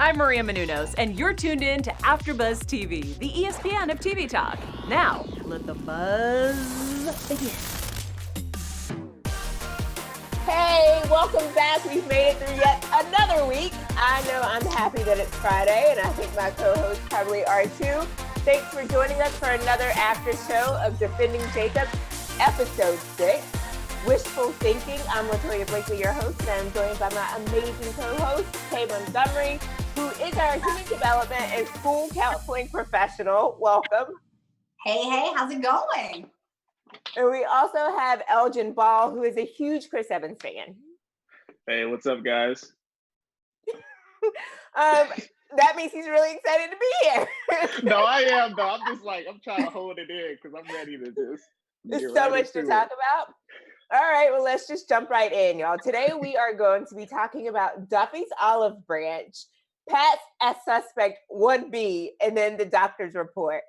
I'm Maria Menounos, and you're tuned in to AfterBuzz TV, the ESPN of TV talk. Now, let the buzz begin. Hey, welcome back. We've made it through yet another week. I know I'm happy that it's Friday, and I think my co-hosts probably are too. Thanks for joining us for another after show of Defending Jacob, episode 6. Wishful Thinking. I'm Latoya Blakely, your host, and I'm joined by my amazing co-host, Kay Montgomery, who is our human development and school counseling professional. Welcome. Hey, how's it going? And we also have Elgin Ball, who is a huge Chris Evans fan. Hey, what's up, guys? That means he's really excited to be here. No, I am, though. I'm trying to hold it in because I'm ready to just. There's so much to talk about. All right, well, let's just jump right in, y'all. Today, we are going to be talking about Duffy's olive branch, Patz as suspect 1B, and then the doctor's report.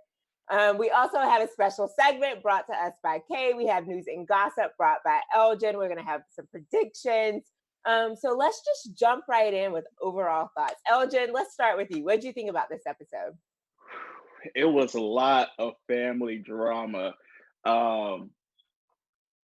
We also have a special segment brought to us by Kay. We have news and gossip brought by Elgin. We're going to have some predictions. So let's just jump right in with overall thoughts. Elgin, let's start with you. What did you think about this episode? It was a lot of family drama.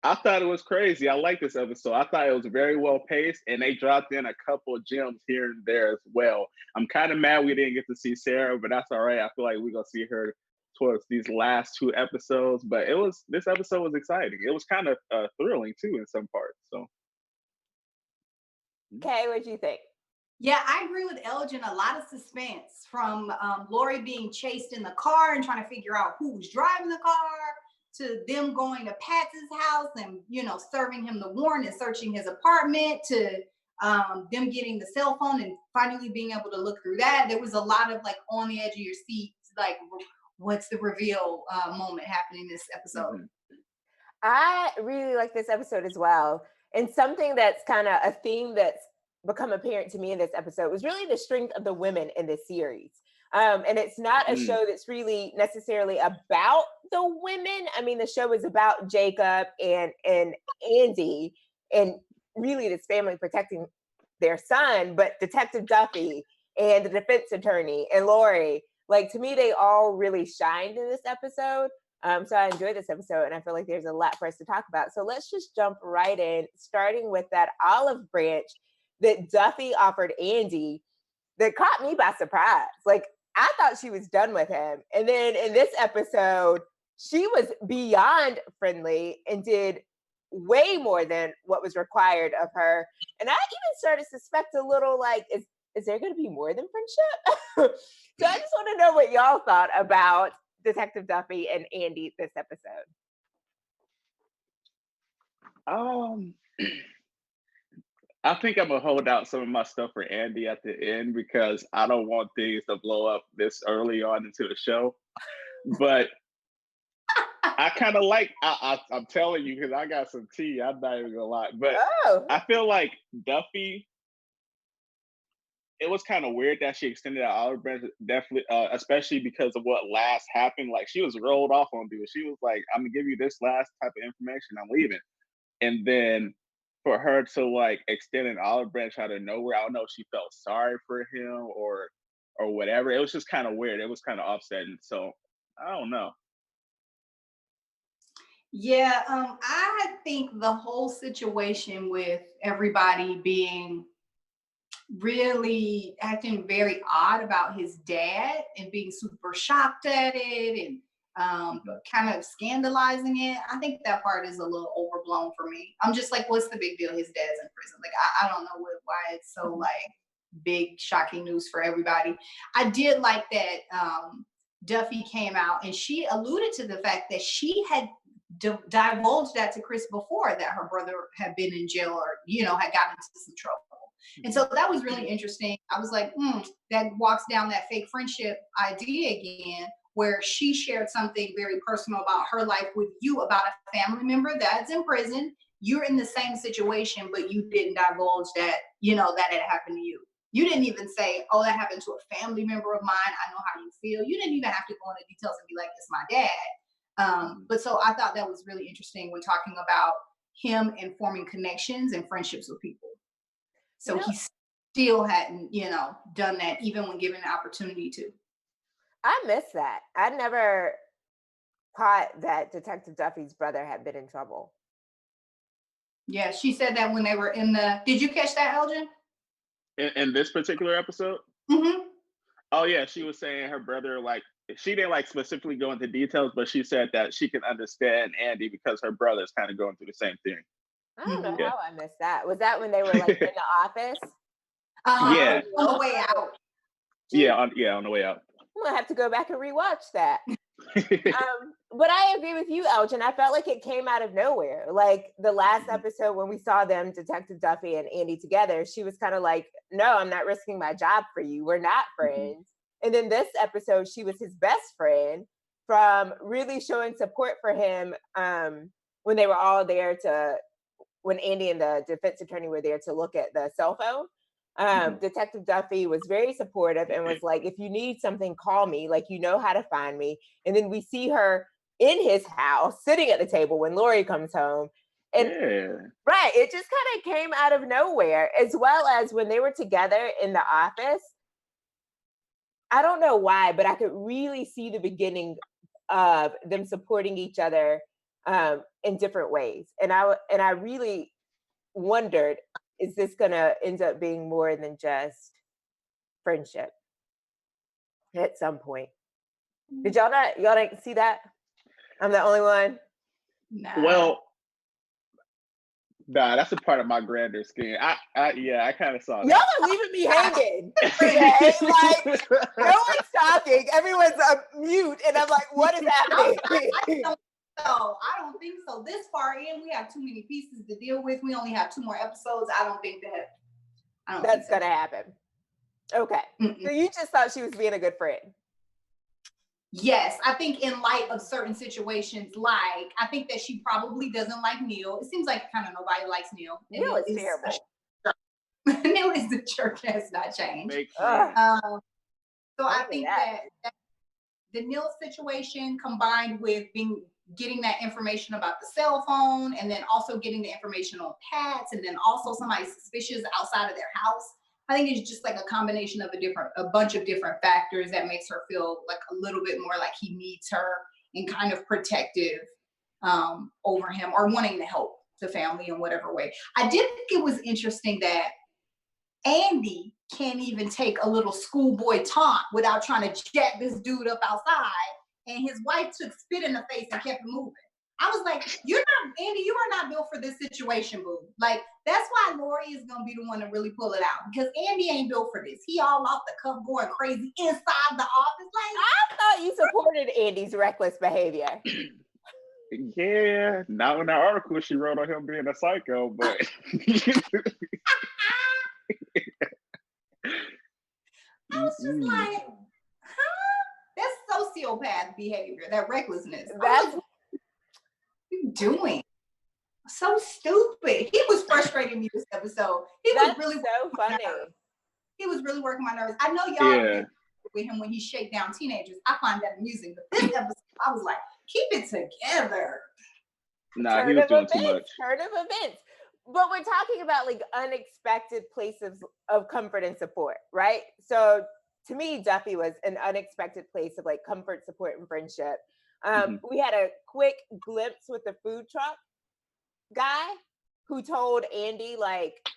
I thought it was crazy. I like this episode. I thought it was very well paced, and they dropped in a couple of gems here and there as well. I'm kind of mad we didn't get to see Sarah, but that's all right. I feel like we're gonna see her towards these last two episodes. But this episode was exciting. It was kind of thrilling too in some parts. So, Kay, what do you think? Yeah, I agree with Elgin. A lot of suspense from Laurie being chased in the car and trying to figure out who was driving the car, to them going to Patz's house and, serving him the warrant and searching his apartment, to them getting the cell phone and finally being able to look through that. There was a lot of on the edge of your seat, what's the reveal moment happening this episode. Mm-hmm. I really like this episode as well. And something that's kind of a theme that's become apparent to me in this episode was really the strength of the women in this series. And it's not a show that's really necessarily about the women. I mean, the show is about Jacob and Andy and really this family protecting their son, but Detective Duffy and the defense attorney and Laurie, to me, they all really shined in this episode. So I enjoyed this episode, and I feel like there's a lot for us to talk about. So let's just jump right in, starting with that olive branch that Duffy offered Andy that caught me by surprise. I thought she was done with him. And then in this episode, she was beyond friendly and did way more than what was required of her. And I even started to suspect a little is there going to be more than friendship? So I just want to know what y'all thought about Detective Duffy and Andy this episode. I think I'm gonna hold out some of my stuff for Andy at the end because I don't want things to blow up this early on into the show. But I kind of I'm telling you because I got some tea. I'm not even gonna lie, but I feel like Duffy. It was kind of weird that she extended that olive branch, definitely, especially because of what last happened. She was rolled off on dude. She was like, "I'm gonna give you this last type of information. I'm leaving," and then for her to extend an olive branch out of nowhere, I don't know if she felt sorry for him or whatever. It was just kind of weird. It was kind of upsetting. So I don't know. Yeah, I think the whole situation with everybody being really acting very odd about his dad and being super shocked at it and kind of scandalizing it. I think that part is a little overblown for me. I'm just what's the big deal? His dad's in prison. I don't know why it's so big, shocking news for everybody. I did like that Duffy came out and she alluded to the fact that she had divulged that to Chris before, that her brother had been in jail or, had gotten into some trouble. And so that was really interesting. I was like, that walks down that fake friendship idea again, where she shared something very personal about her life with you about a family member that's in prison. You're in the same situation, but you didn't divulge that, that had happened to you. You didn't even say, oh, that happened to a family member of mine. I know how you feel. You didn't even have to go into details and be like, it's my dad. But so I thought that was really interesting when talking about him and forming connections and friendships with people. So still hadn't, done that even when given the opportunity to. I miss that. I never caught that Detective Duffy's brother had been in trouble. Yeah, she said that when they were in the. Did you catch that, Elgin? In this particular episode? Mm-hmm. Oh yeah, she was saying her brother, like, she didn't like specifically go into details, but she said that she can understand Andy because her brother's kind of going through the same thing. I don't know how I missed that. Was that when they were like in the office? Yeah. On the way out. Yeah, on the way out. I'm gonna have to go back and rewatch that. But I agree with you, Elgin. I felt like it came out of nowhere. Like the last episode when we saw them, Detective Duffy and Andy together, she was kind of like, no, I'm not risking my job for you. We're not friends. And then this episode, she was his best friend, from really showing support for him when they were all there when Andy and the defense attorney were there to look at the cell phone. Detective Duffy was very supportive and was like, if you need something, call me, like, you know how to find me. And then we see her in his house sitting at the table when Laurie comes home, and right, it just kind of came out of nowhere. As well as when they were together in the office, I don't know why, but I could really see the beginning of them supporting each other in different ways. And I really wondered, is this gonna end up being more than just friendship at some point? Did y'all didn't see that? I'm the only one? Nah. Well, nah, that's a part of my grander scheme. I kind of saw that. Y'all are leaving me hanging today. Like, no one's talking. Everyone's mute, and I'm like, what is happening? I don't think so. This far in, we have too many pieces to deal with. We only have 2 more episodes. I don't think that's gonna happen. Okay. So you just thought she was being a good friend. Yes, I think in light of certain situations, like, I think that she probably doesn't like Neal. It seems like kind of nobody likes Neal. Neal is terrible. Neal is the church has not changed. So I think that the Neal situation, combined with getting that information about the cell phone, and then also getting the information on Patz, and then also somebody suspicious outside of their house, I think it's just like a combination of a bunch of different factors that makes her feel like a little bit more like he needs her and kind of protective over him, or wanting to help the family in whatever way. I did think it was interesting that Andy can't even take a little schoolboy taunt without trying to jack this dude up outside, and his wife took spit in the face and kept moving. I was like, Andy, you are not built for this situation, boo. Like, that's why Laurie is going to be the one to really pull it out, because Andy ain't built for this. He all off the cuff going crazy inside the office. Like, I thought you supported Andy's reckless behavior. Yeah, not in that article she wrote on him being a psycho, but I was just like, that's sociopath behavior, that recklessness. That's what you doing? So stupid. He was frustrating me this episode. That's really so funny. He was really working my nerves. I know y'all with him when he shake down teenagers. I find that amusing. But this episode, I was like, keep it together. Nah, he was doing too much. Turn of events. But we're talking about like unexpected places of comfort and support, right? So to me, Duffy was an unexpected place of like comfort, support, and friendship. We had a quick glimpse with the food truck guy who told Andy, like,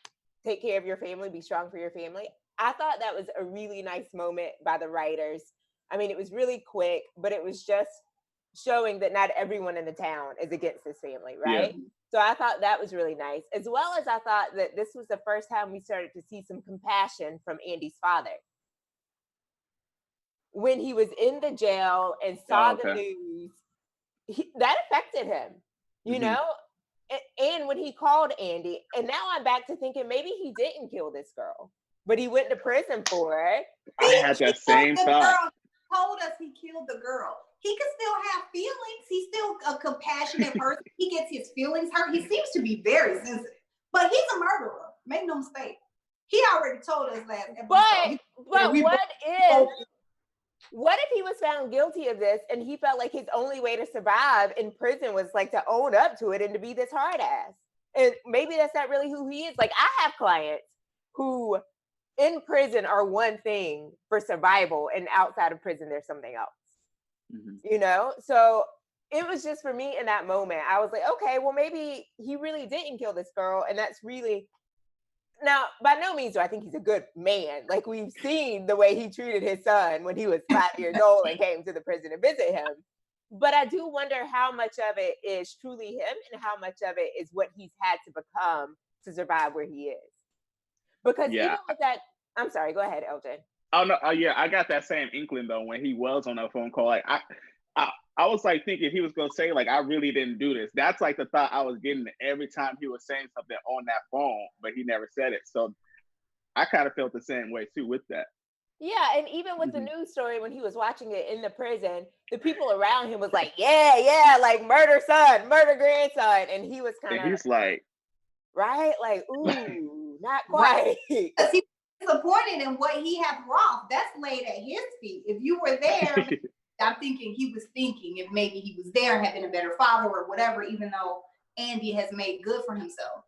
take care of your family, be strong for your family. I thought that was a really nice moment by the writers. I mean, it was really quick, but it was just showing that not everyone in the town is against this family, right? Yeah. So I thought that was really nice, as well as I thought that this was the first time we started to see some compassion from Andy's father. When he was in the jail and saw the news, that affected him, you know? And when he called Andy, and now I'm back to thinking maybe he didn't kill this girl, but he went to prison for it. I had that same thought. Told us he killed the girl. He could still have feelings. He's still a compassionate person. He gets his feelings hurt. He seems to be very sensitive, but he's a murderer. Make no mistake. He already told us last episode. But what if he was found guilty of this and he felt like his only way to survive in prison was like to own up to it and to be this hard ass? And maybe that's not really who he is. Like, I have clients who in prison are one thing for survival, and outside of prison, there's something else. So it was just for me in that moment, I was like, okay, well, maybe he really didn't kill this girl, and that's really, now by no means do I think he's a good man. Like, we've seen the way he treated his son when he was 5 years old and came to the prison to visit him, but I do wonder how much of it is truly him and how much of it is what he's had to become to survive where he is. Because even with that, I'm sorry, go ahead, Elgin. Oh no, yeah, I got that same inkling though when he was on that phone call. Like I was like thinking he was gonna say like, I really didn't do this. That's like the thought I was getting every time he was saying something on that phone, but he never said it. So I kind of felt the same way too with that. Yeah, and even with the news story, when he was watching it in the prison, the people around him was like, yeah, like murder son, murder grandson, and he was kind of, he's like, right, like, ooh, not quite. Because he's disappointed in what he had wrought. That's laid at his feet. If you were there, I'm thinking he was thinking if maybe he was there, had been a better father or whatever, even though Andy has made good for himself.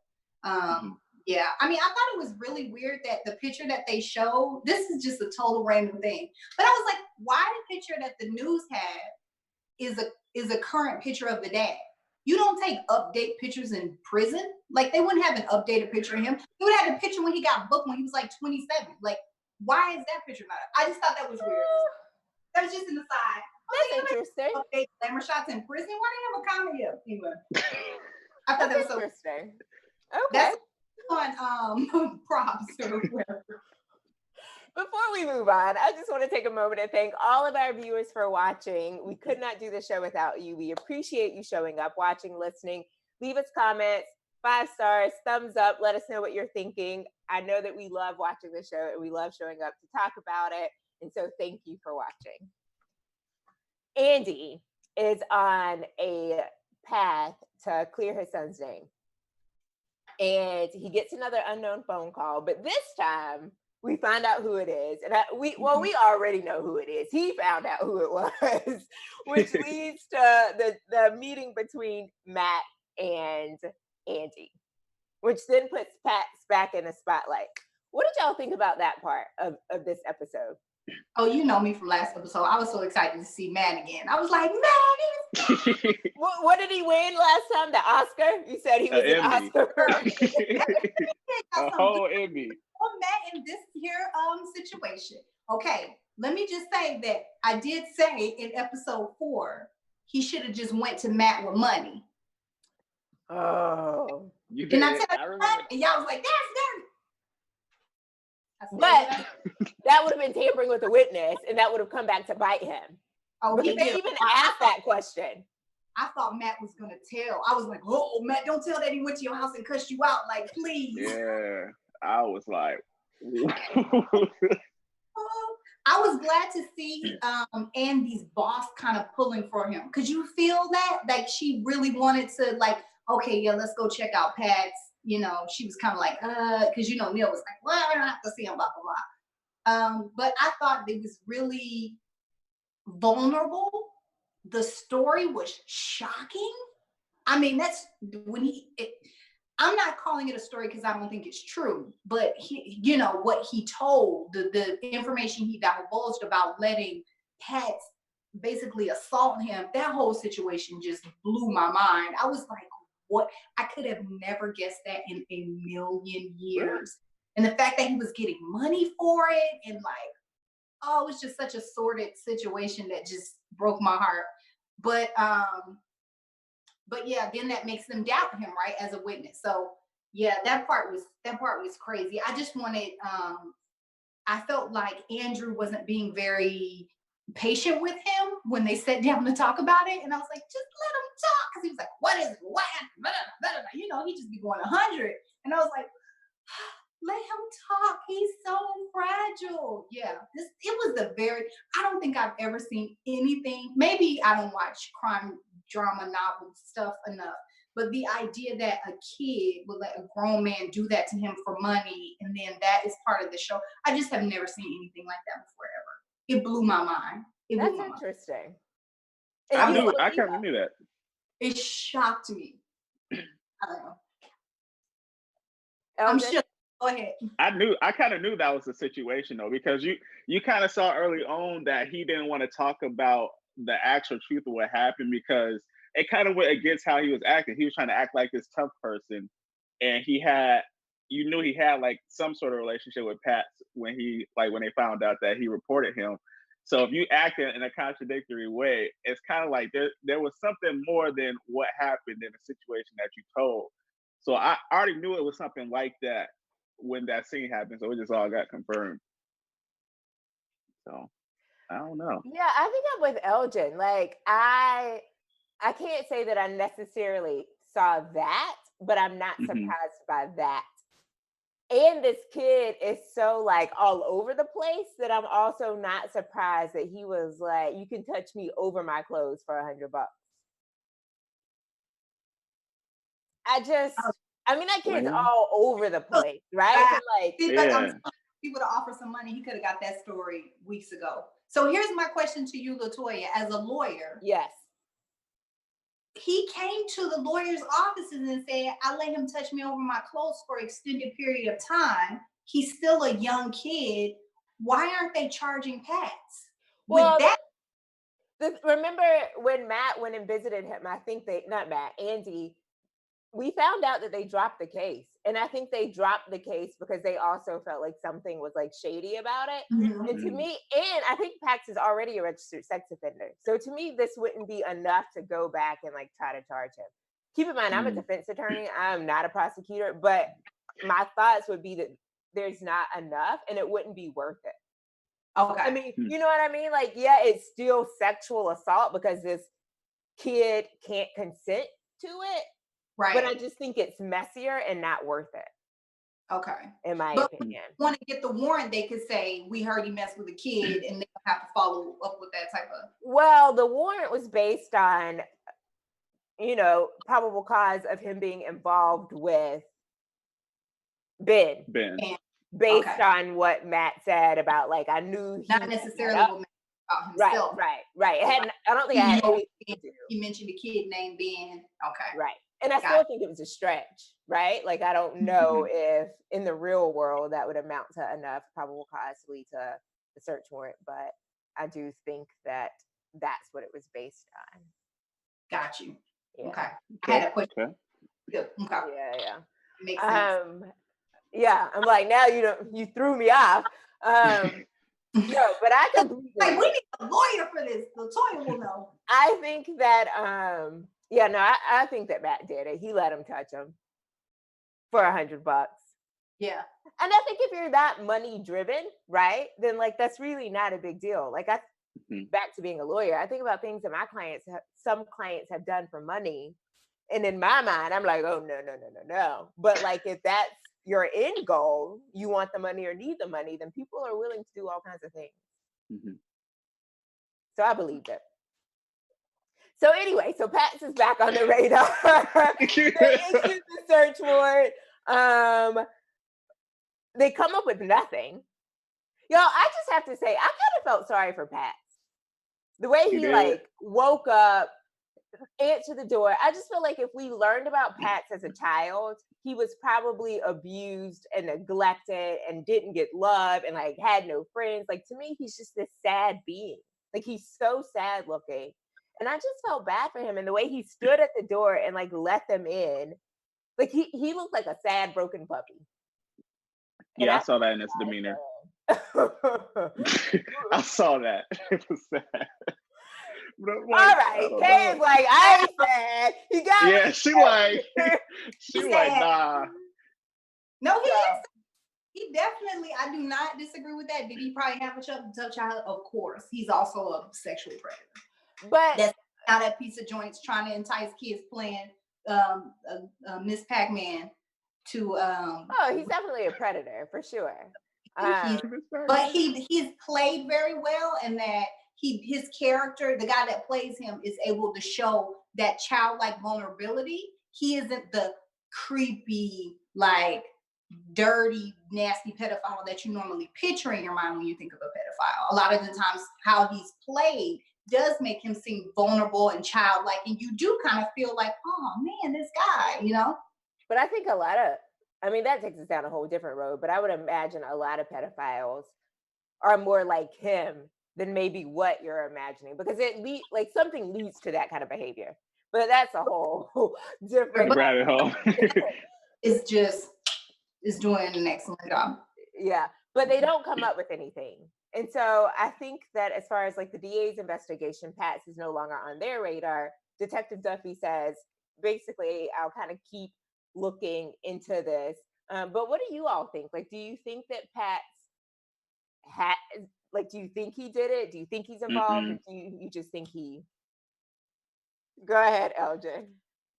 Yeah, I mean, I thought it was really weird that the picture that they showed, this is just a total random thing, but I was like, why the picture that the news had is a current picture of the dad? You don't take update pictures in prison. Like, they wouldn't have an updated picture of him. They would have a picture when he got booked when he was like 27. Like, why is that picture not up? I just thought that was weird. That was just an aside. That's interesting. Update glamour shots in prison. Why do they have a comedy up? Anyway, I thought that was so interesting. Okay. That's on props or whatever. Before we move on, I just want to take a moment and thank all of our viewers for watching. We could not do the show without you. We appreciate you showing up, watching, listening. Leave us comments, 5 stars, thumbs up. Let us know what you're thinking. I know that we love watching the show and we love showing up to talk about it. And so thank you for watching. Andy is on a path to clear his son's name. And he gets another unknown phone call, but this time we find out who it is. And we already know who it is. He found out who it was, which leads to the meeting between Matt and Andy, which then puts Patz back in the spotlight. What did y'all think about that part of this episode? Oh, you know me from last episode. I was so excited to see Matt again. I was like, Matt! What did he win last time? The Oscar? You said he was an Oscar. A whole Emmy. Matt in this here situation. Okay, let me just say that I did say in episode 4, he should have just went to Matt with money. Oh. You did. I tell that? And y'all was like, that's dirty. But that would have been tampering with a witness, and that would have come back to bite him. Oh, because they even asked that question. I thought Matt was gonna tell. I was like, "Oh, Matt, don't tell that he went to your house and cussed you out, like, please." Yeah, I was like, I was glad to see Andy's boss kind of pulling for him. Could you feel that? Like, she really wanted to, like, okay, yeah, let's go check out Patz. You know, she was kind of like, because Neal was like, well, I don't have to see him, blah blah blah. But I thought it was really vulnerable. The story was shocking. I mean, that's when I'm not calling it a story because I don't think it's true, but he, what he told, the information he divulged about letting Patz basically assault him, that whole situation just blew my mind. I was like, what? I could have never guessed that in a million years. And the fact that he was getting money for it, and like, oh, it was just such a sordid situation that just broke my heart. But yeah, then that makes them doubt him, right, as a witness. So yeah, that part was crazy. I just wanted, I felt like Andrew wasn't being very patient with him when they sat down to talk about it, and I was like, just let him talk, because he was like, what is it? What happened? He just be going 100, and I was like, let him talk. He's so fragile. Yeah, I don't think I've ever seen anything. Maybe I don't watch crime drama novel stuff enough, but the idea that a kid would let a grown man do that to him for money, and then that is part of the show, I just have never seen anything like that before ever. It blew my mind. That's interesting. I kind of knew that. It shocked me. I don't know. I'm sure Go ahead. I kind of knew that was the situation though, because you kind of saw early on that he didn't want to talk about the actual truth of what happened because it kind of went against how he was acting. He was trying to act like this tough person, and you knew he had like some sort of relationship with Patz when they found out that he reported him. So if you act in a contradictory way, it's kind of like there was something more than what happened in the situation that you told. So I already knew it was something like that when that scene happened. So it just all got confirmed. So I don't know. Yeah, I think I'm with Elgin. Like I can't say that I necessarily saw that, but I'm not surprised by that. And this kid is so like all over the place that I'm also not surprised that he was like, you can touch me over my clothes for $100. I mean, that kid's all over the place, right? So like, if he would have offered some money, he could have got that story weeks ago. So here's my question to you, LaToya, as a lawyer. yes. He came to the lawyer's offices and said, I let him touch me over my clothes for an extended period of time. He's still a young kid. Why aren't they charging Patz? Well, remember when Matt went and visited him, I think Andy, we found out that they dropped the case. And I think they dropped the case because they also felt like something was like shady about it. Mhm. And to me, and I think Patz is already a registered sex offender. So to me, this wouldn't be enough to go back and like try to charge him. Keep in mind, I'm a defense attorney. I'm not a prosecutor, but my thoughts would be that there's not enough and it wouldn't be worth it. Okay. I mean, you know what I mean? Like, yeah, it's still sexual assault because this kid can't consent to it. Right. But I just think it's messier and not worth it. Okay. In my But opinion. if you want to get the warrant, they could say, we heard he messed with a kid, and they have to follow up with that type of. Well, the warrant was based on, probable cause of him being involved with Ben. Based on what Matt said about, like, I knew he not necessarily what Matt about himself. Right. I don't think I had anything to do. He mentioned a kid named Ben. Okay. Right. And I still think it was a stretch, right? Like, I don't know if in the real world that would amount to enough probable cause to lead to the search warrant, but I do think that that's what it was based on. Got you. Yeah. Okay. I had a question. Okay. Yeah. Makes sense. Yeah, I'm like, now you threw me off. No, but I completely like, we need a lawyer for this. LaToya will know. I think that I think that Matt did it. He let him touch him for $100. Yeah. And I think if you're that money driven, right, then like that's really not a big deal. Like back to being a lawyer, I think about things that some clients have done for money. And in my mind, I'm like, oh no. But like if that's your end goal, you want the money or need the money, then people are willing to do all kinds of things. So I believed it. So anyway, Patz is back on the radar. They issued the search warrant. They come up with nothing. Y'all, I just have to say, I kind of felt sorry for Patz. The way he like woke up, answered the door. I just feel like if we learned about Patz as a child, he was probably abused and neglected and didn't get love and like had no friends. Like to me, he's just this sad being. Like he's so sad looking. And I just felt bad for him. And the way he stood at the door and like let them in, like he looked like a sad, broken puppy. Yeah, I saw that in his demeanor. I saw that. It was sad. All right, Kay's like, I ain't sad. He got me. Yeah, she like, nah. No, he is. He definitely, I do not disagree with that. Did he probably have a tough child? Of course. He's also a sexual predator. But that's not that piece of joints trying to entice kids playing Miss Pac-Man to he's definitely a predator for sure. But he's played very well, and that his character, the guy that plays him, is able to show that childlike vulnerability. He isn't the creepy, like dirty, nasty pedophile that you normally picture in your mind when you think of a pedophile. A lot of the times how he's played does make him seem vulnerable and childlike, and you do kind of feel like, oh man, this guy, But I think a lot of I mean, that takes us down a whole different road, but I would imagine a lot of pedophiles are more like him than maybe what you're imagining, because like something leads to that kind of behavior. But that's a whole different rabbit hole. is doing an excellent job. Yeah, but they don't come up with anything. And so I think that as far as like the DA's investigation, Patz is no longer on their radar. Detective Duffy says, basically, I'll kind of keep looking into this. But what do you all think? Like, do you think that Patz do you think he did it? Do you think he's involved? Or do you just think he... Go ahead, Elgin.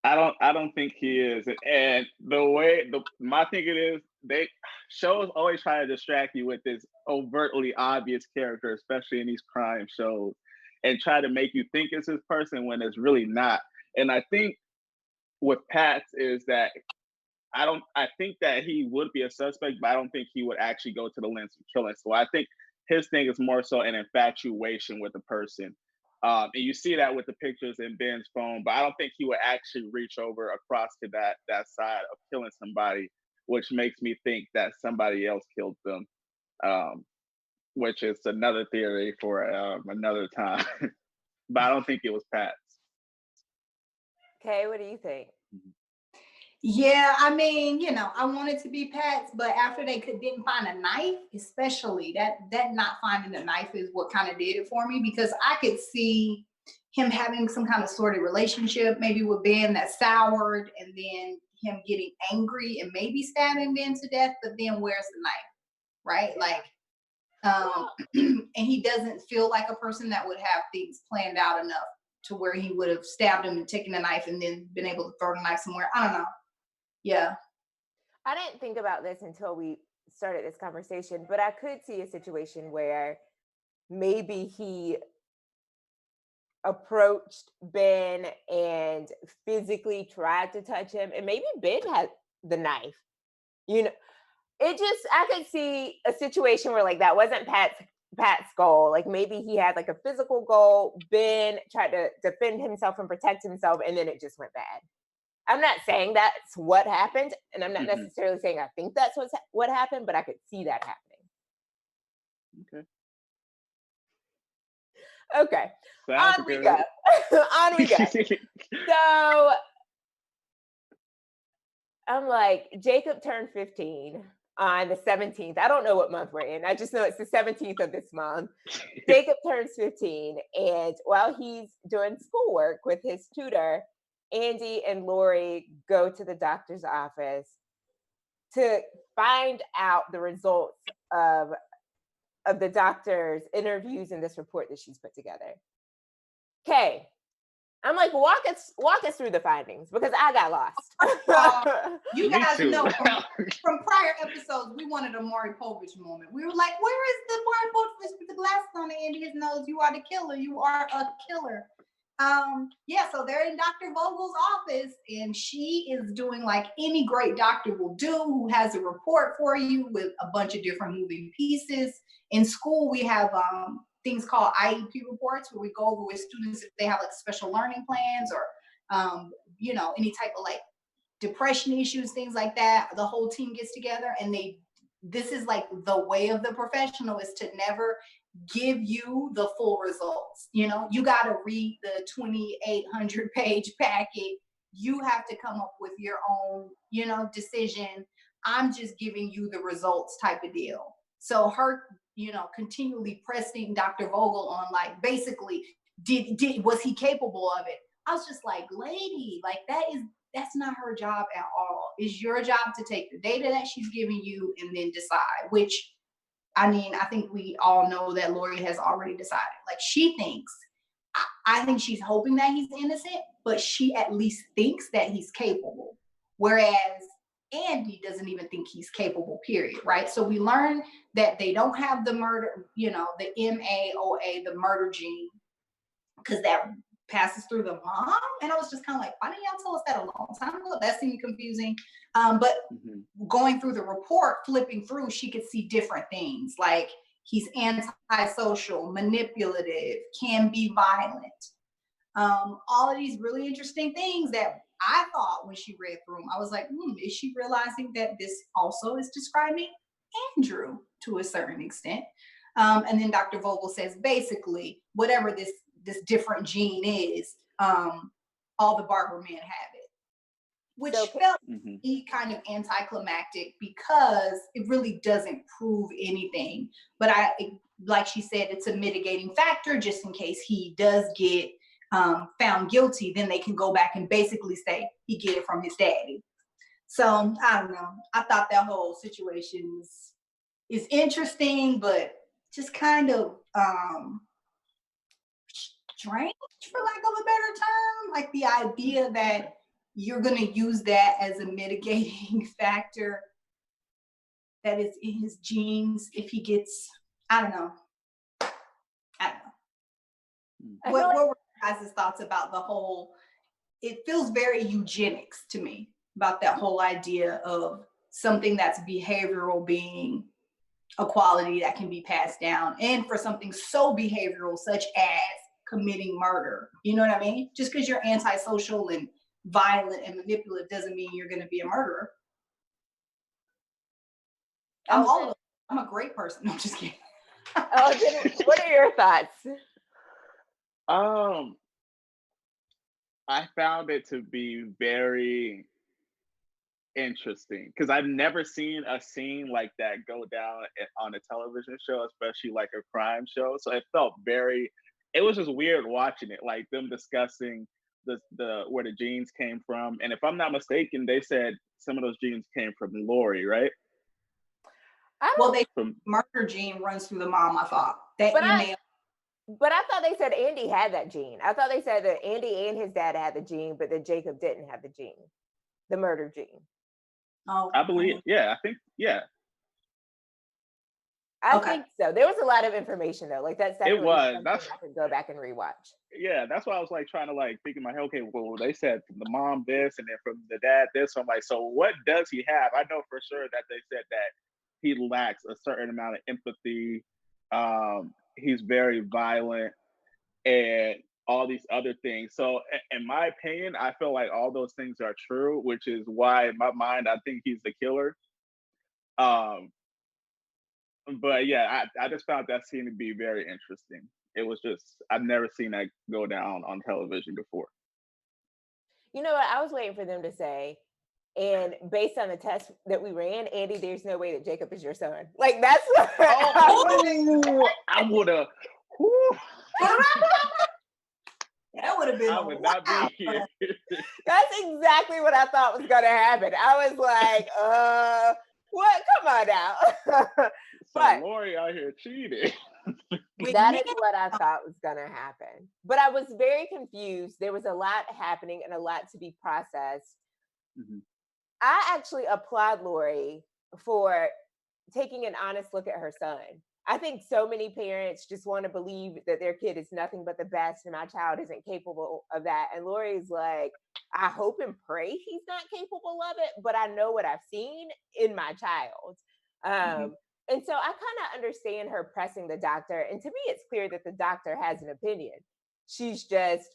I don't think he is. And my thinking is, shows always try to distract you with this overtly obvious character, especially in these crime shows, and try to make you think it's this person when it's really not. And I think with Patz is that I think that he would be a suspect, but I don't think he would actually go to the lengths of killing. So I think his thing is more so an infatuation with the person. And you see that with the pictures in Ben's phone, but I don't think he would actually reach over across to that side of killing somebody, which makes me think that somebody else killed them, which is another theory for another time. But I don't think it was Patz. Okay, what do you think? Yeah, I mean, I wanted to be Patz, but after they didn't find a knife, especially that not finding a knife is what kind of did it for me, because I could see him having some kind of sordid relationship, maybe with Ben, that soured, and then him getting angry and maybe stabbing Ben to death. But then where's the knife, right? Like, and he doesn't feel like a person that would have things planned out enough to where he would have stabbed him and taken the knife and then been able to throw the knife somewhere. I don't know. Yeah. I didn't think about this until we started this conversation, but I could see a situation where maybe he approached Ben and physically tried to touch him, and maybe Ben had the knife. I could see a situation where like that wasn't Pat's goal. Like maybe he had like a physical goal. Ben tried to defend himself and protect himself, and then it just went bad. I'm not saying that's what happened, and I'm not necessarily saying I think that's what happened, but I could see that happening. Okay. On we go. On we go. So I'm like, Jacob turned 15 on the 17th. I don't know what month we're in. I just know it's the 17th of this month. Jacob turns 15, and while he's doing schoolwork with his tutor, Andy and Laurie go to the doctor's office to find out the results of the doctor's interviews and this report that she's put together. Okay. I'm like, walk us through the findings, because I got lost. You guys know from prior episodes, we wanted a Maury Povich moment. We were like, where is the Maury Povich with the glasses on the end of his nose? You are the killer. You are a killer. So they're in Dr. Vogel's office, and she is doing like any great doctor will do, who has a report for you with a bunch of different moving pieces. In school, we have things called Iep Reports, where we go over with students if they have like special learning plans or any type of like depression issues, things like that. The whole team gets together, and this is like the way of the professional, is to never give you the full results. You got to read the 2,800 page packet. You have to come up with your own, decision. I'm just giving you the results type of deal. So her, continually pressing Dr. Vogel on like, basically, was he capable of it? I was just like, lady, like that's not her job at all. It's your job to take the data that she's giving you and then decide, which, I mean, I think we all know that Laurie has already decided. Like, she thinks, I think she's hoping that he's innocent, but she at least thinks that he's capable. Whereas Andy doesn't even think he's capable, period, right? So we learn that they don't have the murder, the MAOA, the murder gene, because that passes through the mom. And I was just kind of like, why didn't y'all tell us that a long time ago? That seemed confusing. But going through the report, flipping through, she could see different things. Like, he's antisocial, manipulative, can be violent. All of these really interesting things that I thought when she read through them, I was like, is she realizing that this also is describing Andrew to a certain extent? And then Dr. Vogel says, basically, whatever this different gene is, all the Barber men have it, which felt kind of anticlimactic because it really doesn't prove anything. But like she said, it's a mitigating factor just in case he does get found guilty, then they can go back and basically say he get it from his daddy. So I don't know. I thought that whole situation is interesting, but just kind of strange, for lack of a better term. Like the idea that you're going to use that as a mitigating factor that is in his genes if he gets, I don't know. What were your guys' thoughts about the whole, it feels very eugenics to me, about that whole idea of something that's behavioral being a quality that can be passed down, and for something so behavioral such as committing murder. You know what I mean? Just because you're antisocial and violent and manipulative doesn't mean you're going to be a murderer. I'm a great person. No, I'm just kidding. What are your thoughts? I found it to be very interesting because I've never seen a scene like that go down on a television show, especially like a crime show. So it felt it was just weird watching it, like them discussing the where the genes came from. And if I'm not mistaken, they said some of those genes came from Laurie, right? Murder gene runs through the mom, I thought. But I thought they said Andy had that gene. I thought they said that Andy and his dad had the gene, but that Jacob didn't have the gene, the murder gene. Oh, I believe, I think I think so. There was a lot of information though. Like that's definitely something I could go back and rewatch. Yeah, that's why I was like trying to like think in my head, okay, well, they said from the mom this and then from the dad this. So I'm like, so what does he have? I know for sure that they said that he lacks a certain amount of empathy. He's very violent and all these other things. So in my opinion, I feel like all those things are true, which is why in my mind, I think he's the killer. But yeah, I just found that scene to be very interesting. It was just, I've never seen that go down on television before. You know what? I was waiting for them to say, and based on the test that we ran, Andy, there's no way that Jacob is your son. Like that's what I would have. That would have been. I would not be here. That's exactly what I thought was going to happen. I was like, what? Come on now. But Laurie out here cheating. That is what I thought was going to happen. But I was very confused. There was a lot happening and a lot to be processed. Mm-hmm. I actually applaud Laurie for taking an honest look at her son. I think so many parents just want to believe that their kid is nothing but the best and my child isn't capable of that. And Laurie's like, I hope and pray he's not capable of it, but I know what I've seen in my child. And so I kind of understand her pressing the doctor. And to me, it's clear that the doctor has an opinion. She's just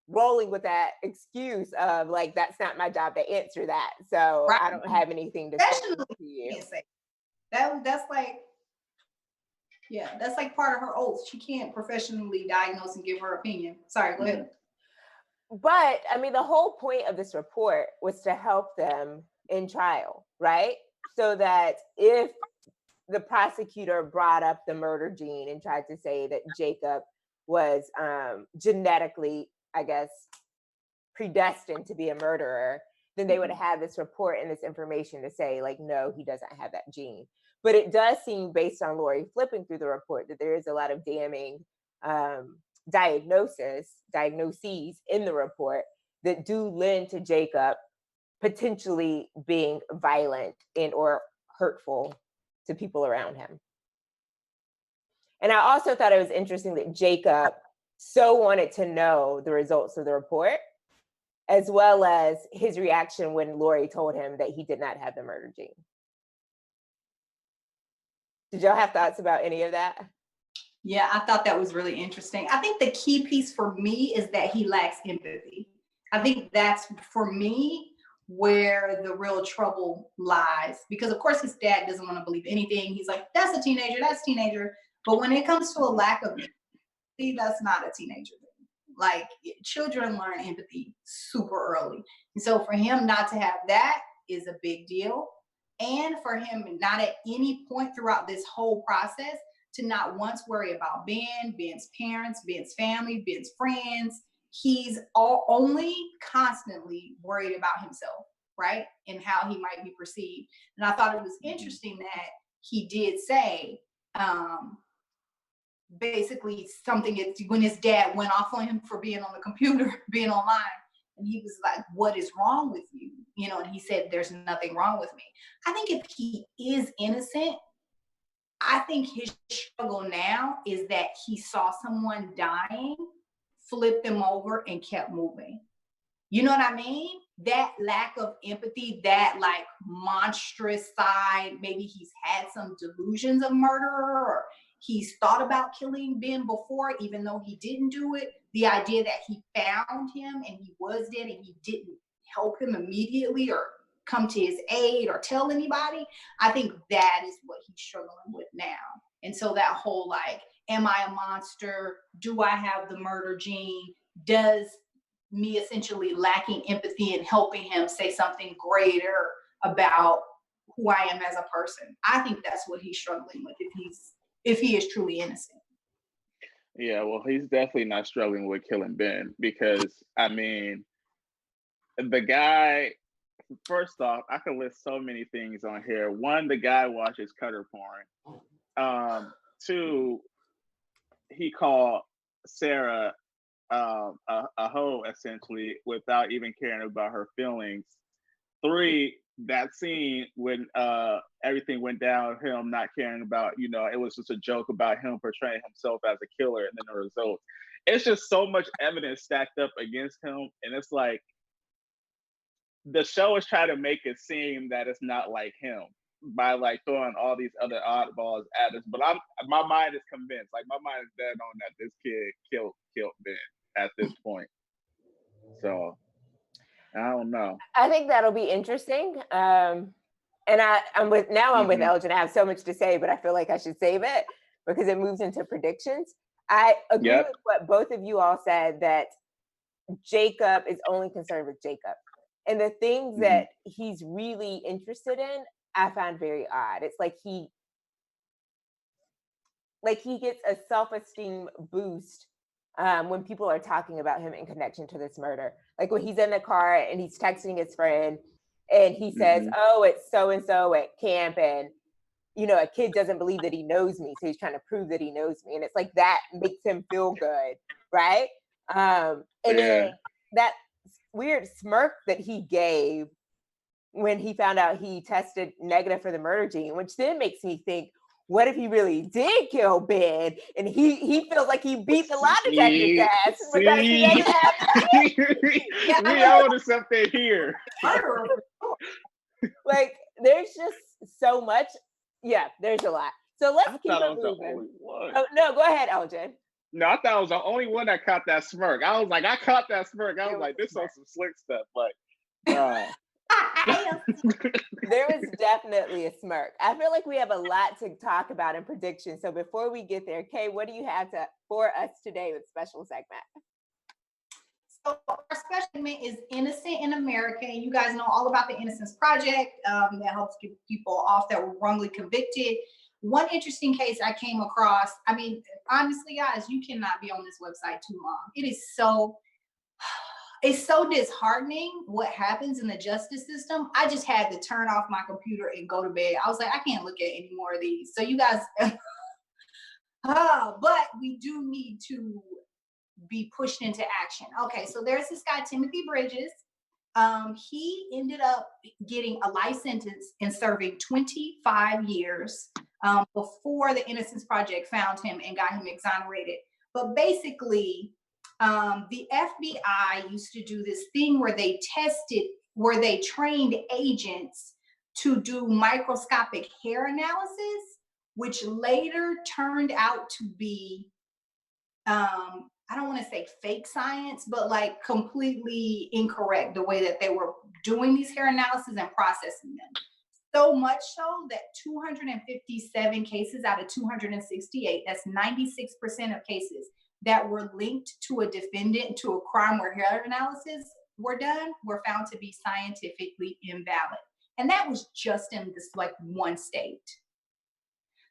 rolling with that excuse of like, that's not my job to answer that. So I don't have anything to say to you. That's like, that's like part of her oath. She can't professionally diagnose and give her opinion. Sorry, go ahead. But I mean, the whole point of this report was to help them in trial, right? So that if the prosecutor brought up the murder gene and tried to say that Jacob was genetically, I guess, predestined to be a murderer, then they would have this report and this information to say, like, no, he doesn't have that gene. But it does seem, based on Laurie flipping through the report, that there is a lot of damning diagnoses in the report that do lend to Jacob potentially being violent and or hurtful to people around him. And I also thought it was interesting that Jacob so wanted to know the results of the report, as well as his reaction when Laurie told him that he did not have the murder gene. Did y'all have thoughts about any of that? Yeah, I thought that was really interesting. I think the key piece for me is that he lacks empathy. I think that's, for me, where the real trouble lies. Because of course his dad doesn't want to believe anything. He's like, that's a teenager, that's a teenager. But when it comes to a lack of empathy, that's not a teenager thing. Like, children learn empathy super early. And so for him not to have that is a big deal. And for him not at any point throughout this whole process to not once worry about Ben, Ben's parents, Ben's family, Ben's friends. He's only constantly worried about himself, right? And how he might be perceived. And I thought it was interesting that he did say, basically something when his dad went off on him for being on the computer, being online. And he was like, what is wrong with you? You know, and he said, there's nothing wrong with me. I think if he is innocent, I think his struggle now is that he saw someone dying, flipped them over, and kept moving. You know what I mean? That lack of empathy, that like monstrous side, maybe he's had some delusions of murder, or he's thought about killing Ben before, even though he didn't do it. The idea that he found him and he was dead and he didn't help him immediately or come to his aid or tell anybody, I think that is what he's struggling with now. And so that whole like, am I a monster? Do I have the murder gene? Does me essentially lacking empathy and helping him say something greater about who I am as a person? I think that's what he's struggling with if he is truly innocent. Yeah, well, he's definitely not struggling with killing Ben, because I mean, the guy, first off, I can list so many things on here. One, the guy watches cutter porn. Two, he called Sarah a hoe, essentially, without even caring about her feelings. Three, that scene when everything went down, him not caring about, you know, it was just a joke about him portraying himself as a killer, and then the results. It's just so much evidence stacked up against him, and it's like the show is trying to make it seem that it's not like him by like throwing all these other oddballs at us. But my mind is convinced, like my mind is dead on that this kid killed Ben at this point. So I don't know. I think that'll be interesting. And I'm with Elgin. I have so much to say, but I feel like I should save it because it moves into predictions. I agree with what both of you all said, that Jacob is only concerned with Jacob. And the things that he's really interested in, I find very odd. It's like he gets a self-esteem boost when people are talking about him in connection to this murder. Like when he's in the car and he's texting his friend and he says, oh, it's so-and-so at camp, and you know, a kid doesn't believe that he knows me, so he's trying to prove that he knows me. And it's like that makes him feel good, right? Then that weird smirk that he gave when he found out he tested negative for the murder gene, which then makes me think, what if he really did kill Ben and he feels like he beat the lie detector test because he doesn't have we own something here. Like there's just so much. Yeah, there's a lot. So let's keep it moving. Oh, no, go ahead, Elgin. No, I thought I was the only one that caught that smirk. I was like, I caught that smirk. I was like, this is some slick stuff. But there was definitely a smirk. I feel like we have a lot to talk about in predictions. So before we get there, Kay, what do you have for us today with special segment? So our special segment is Innocent in America. And you guys know all about the Innocence Project that helps get people off that were wrongly convicted. One interesting case I came across, I mean, honestly, guys, you cannot be on this website too long. It's so disheartening what happens in the justice system. I just had to turn off my computer and go to bed. I was like, I can't look at any more of these. So you guys, but we do need to be pushed into action. Okay, so there's this guy, Timothy Bridges. He ended up getting a life sentence and serving 25 years before the Innocence Project found him and got him exonerated. But basically, the FBI used to do this thing where they trained agents to do microscopic hair analysis, which later turned out to be I don't want to say fake science, but like completely incorrect the way that they were doing these hair analysis and processing them. So much so that 257 cases out of 268, that's 96% of cases that were linked to a defendant to a crime where hair analysis were done, were found to be scientifically invalid. And that was just in this like one state.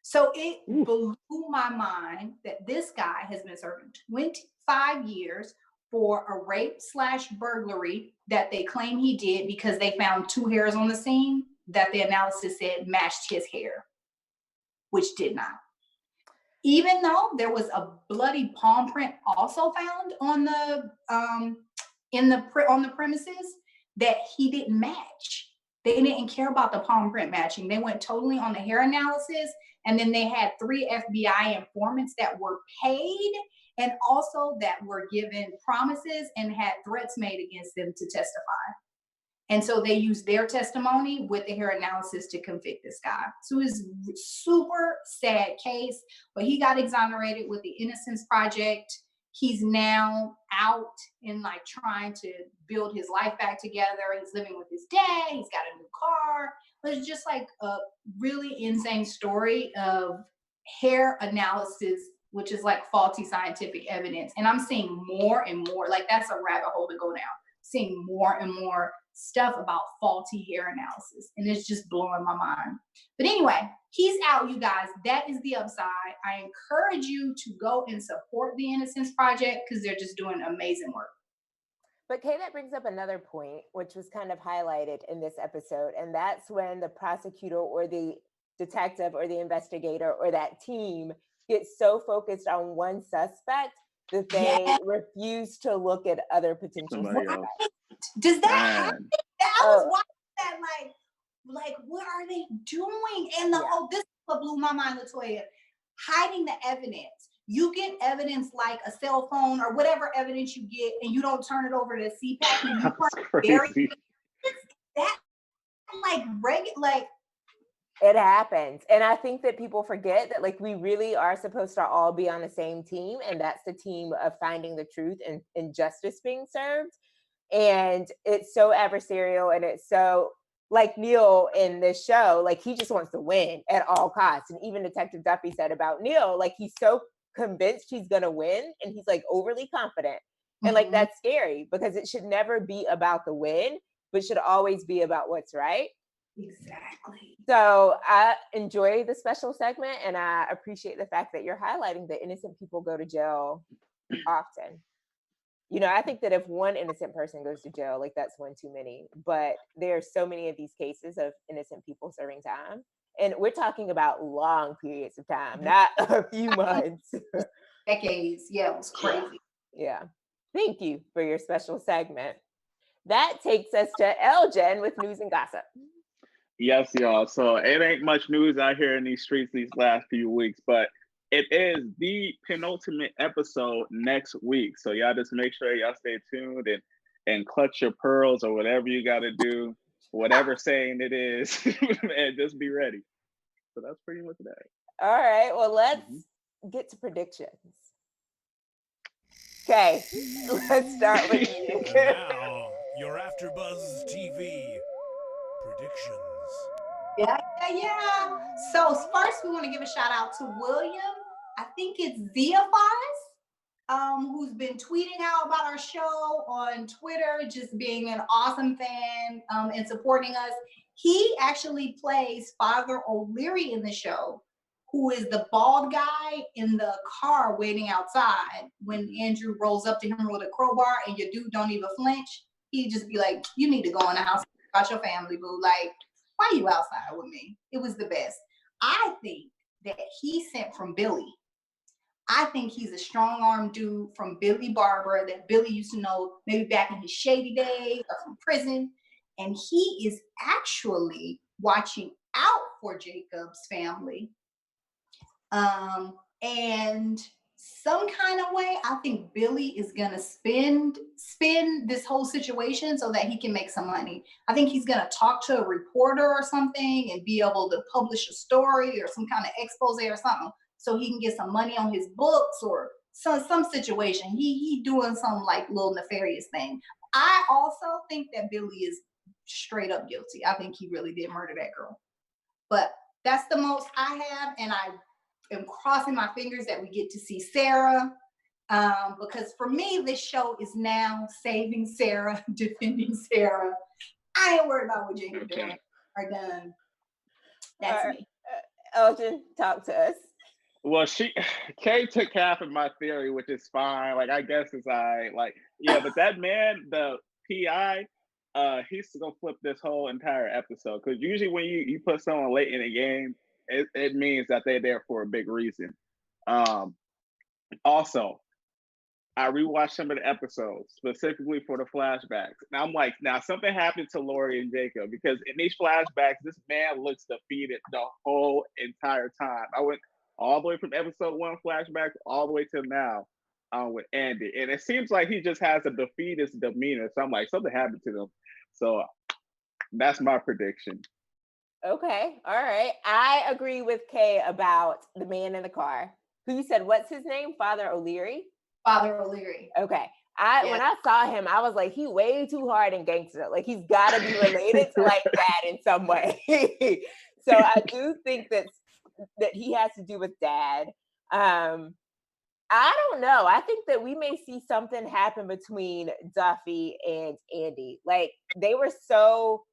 So it blew my mind that this guy has been serving 25 years for a rape/burglary that they claim he did because they found 2 hairs on the scene that the analysis said matched his hair, which did not. Even though there was a bloody palm print also found on the on the premises that he didn't match. They didn't care about the palm print matching. They went totally on the hair analysis. And then they had 3 FBI informants that were paid and also that were given promises and had threats made against them to testify. And so they used their testimony with the hair analysis to convict this guy. So it's a super sad case, but he got exonerated with the Innocence Project. He's now out and like trying to build his life back together. He's living with his dad. He's got a new car. But it's just like a really insane story of hair analysis, which is like faulty scientific evidence. And I'm seeing more and more, like that's a rabbit hole to go down, seeing more and more stuff about faulty hair analysis. And it's just blowing my mind. But anyway, he's out, you guys. That is the upside. I encourage you to go and support the Innocence Project because they're just doing amazing work. But Kay, that brings up another point, which was kind of highlighted in this episode. And that's when the prosecutor or the detective or the investigator or that team gets so focused on one suspect that they refuse to look at other potential suspects. Does that happen? I was watching that like what are they doing? And this is what blew my mind, Latoya. Hiding the evidence. You get evidence like a cell phone or whatever evidence you get, and you don't turn it over to CPAC. And you that like it happens. And I think that people forget that like we really are supposed to all be on the same team, and that's the team of finding the truth and justice being served. And it's so adversarial, and it's so like Neal in this show, like he just wants to win at all costs. And even Detective Duffy said about Neal, like he's so convinced he's gonna win, and he's like overly confident. And like that's scary because it should never be about the win, but should always be about what's right. Exactly. So I enjoy the special segment, and I appreciate the fact that you're highlighting that innocent people go to jail often. You know, I think that if one innocent person goes to jail, like that's one too many. But there's so many of these cases of innocent people serving time. And we're talking about long periods of time, not a few months. Decades. Yeah, it was crazy. Yeah. Thank you for your special segment. That takes us to Elgin with news and gossip. Yes, y'all. So it ain't much news out here in these streets these last few weeks, but it is the penultimate episode next week. So y'all just make sure y'all stay tuned and clutch your pearls or whatever you got to do, whatever saying it is, and just be ready. So that's pretty much that. All right. Well, let's get to predictions. Okay. Let's start with you. Now, your AfterBuzz TV predictions. Yeah. So first, we want to give a shout out to William. I think it's Ziafaz, who's been tweeting out about our show on Twitter, just being an awesome fan and supporting us. He actually plays Father O'Leary in the show, who is the bald guy in the car waiting outside when Andrew rolls up to him with a crowbar and your dude don't even flinch. He'd just be like, you need to go in the house about your family, boo. Like, why are you outside with me? It was the best. I think that he sent from Billy. I think he's a strong-armed dude from Billy Barber that Billy used to know maybe back in his shady days or from prison. And he is actually watching out for Jacob's family. And some kind of way, I think Billy is gonna spin this whole situation so that he can make some money. I think he's gonna talk to a reporter or something and be able to publish a story or some kind of expose or something so he can get some money on his books or some situation. He doing some like little nefarious thing. I also think that Billy is straight up guilty. I think he really did murder that girl. But that's the most I have, and I am crossing my fingers that we get to see Sarah. Because for me, this show is now saving Sarah, defending Sarah. I ain't worried about what Jacob doing or done. That's me. Elgin, talk to us. Well, Kay took half of my theory, which is fine. Like, I guess it's but that man, the PI, he's gonna flip this whole entire episode. Because usually when you put someone late in a game, it means that they're there for a big reason. Also, I rewatched some of the episodes specifically for the flashbacks. Now I'm like, something happened to Laurie and Jacob, because in these flashbacks, this man looks defeated the whole entire time. I went all the way from episode 1 flashbacks all the way to now with Andy. And it seems like he just has a defeatist demeanor. So I'm like, something happened to them. So that's my prediction. Okay. All right. I agree with Kay about the man in the car. Who said, what's his name? Father O'Leary? Father O'Leary. Okay. When I saw him, I was like, he way too hard and gangster. Like, he's got to be related to like Dad in some way. So I do think that he has to do with Dad. I don't know. I think that we may see something happen between Duffy and Andy. Like, they were so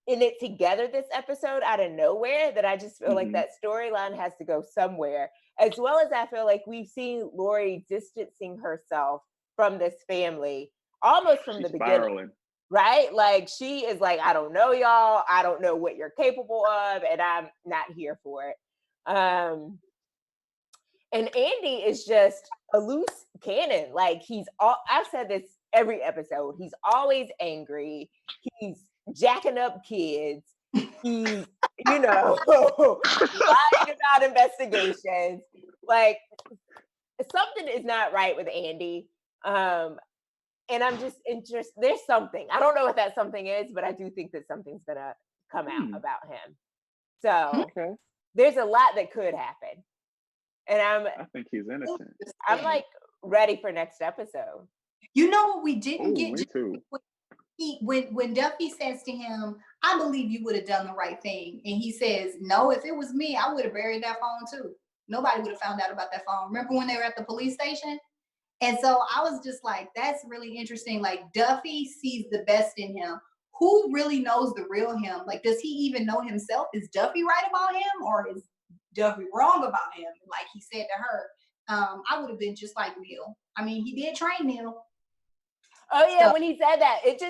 in it together this episode out of nowhere that I just feel like that storyline has to go somewhere. As well as I feel like we've seen Laurie distancing herself from this family almost from the beginning. Spiraling. Right? Like, she is like, I don't know y'all. I don't know what you're capable of, and I'm not here for it. And Andy is just a loose cannon. Like, I've said this every episode. He's always angry. He's jacking up kids. He's, lying about investigations. Like, something is not right with Andy. And I'm just interested. There's something. I don't know what that something is, but I do think that something's going to come out about him. So there's a lot that could happen. And I think he's innocent. I'm like ready for next episode. You know what we didn't get? Me too. When Duffy says to him, I believe you would have done the right thing. And he says, no, if it was me, I would have buried that phone too. Nobody would have found out about that phone. Remember when they were at the police station? And so I was just like, that's really interesting. Like, Duffy sees the best in him. Who really knows the real him? Like, does he even know himself? Is Duffy right about him, or is Duffy wrong about him? Like he said to her, I would have been just like Neal. I mean, he did train Neal. Oh yeah, so, when he said that, it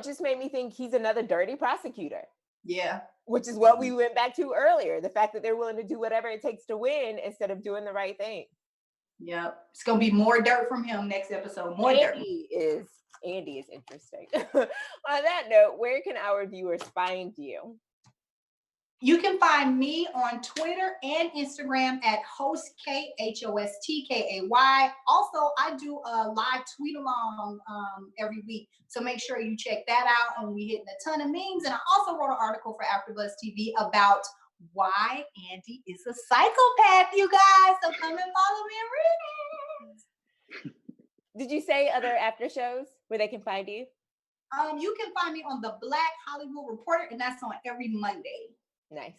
just made me think he's another dirty prosecutor. Yeah. Which is what we went back to earlier. The fact that they're willing to do whatever it takes to win instead of doing the right thing. Yep. It's going to be more dirt from him next episode. More dirt. Andy is interesting. On that note, where can our viewers find you? You can find me on Twitter and Instagram at HostKay, HostKay. Also, I do a live tweet along every week. So make sure you check that out. And we hitting a ton of memes. And I also wrote an article for AfterBuzz TV about why Andy is a psychopath, you guys. So come and follow me and read it. Did you say other after shows where they can find you? You can find me on the Black Hollywood Reporter, and that's on every Monday. Nice.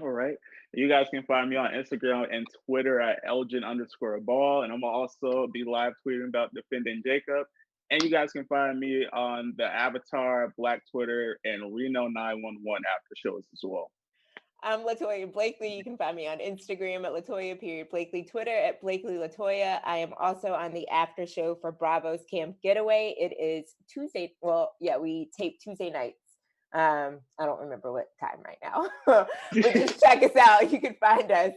All right. You guys can find me on Instagram and Twitter at Elgin_Ball. And I'm also be live tweeting about defending Jacob. And you guys can find me on the Avatar, Black Twitter, and Reno 911 after shows as well. I'm Latoya Blakely. You can find me on Instagram at Latoya_Blakely, Twitter at Blakely Latoya. I am also on the after show for Bravo's Camp Getaway. It is Tuesday. Well, yeah, we tape Tuesday nights. I don't remember what time right now, but just check us out. You can find us.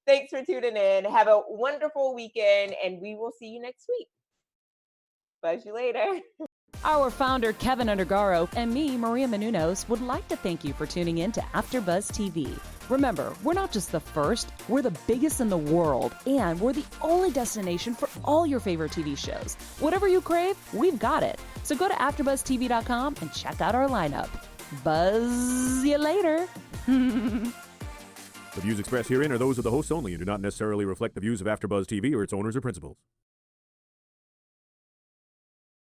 Thanks for tuning in. Have a wonderful weekend, and we will see you next week. Buzz you later. Our founder, Kevin Undergaro, and me, Maria Menounos, would like to thank you for tuning in to AfterBuzz TV. Remember, we're not just the first, we're the biggest in the world, and we're the only destination for all your favorite TV shows. Whatever you crave, we've got it. So go to AfterBuzzTV.com and check out our lineup. Buzz you later. The views expressed herein are those of the hosts only and do not necessarily reflect the views of AfterBuzz TV or its owners or principals.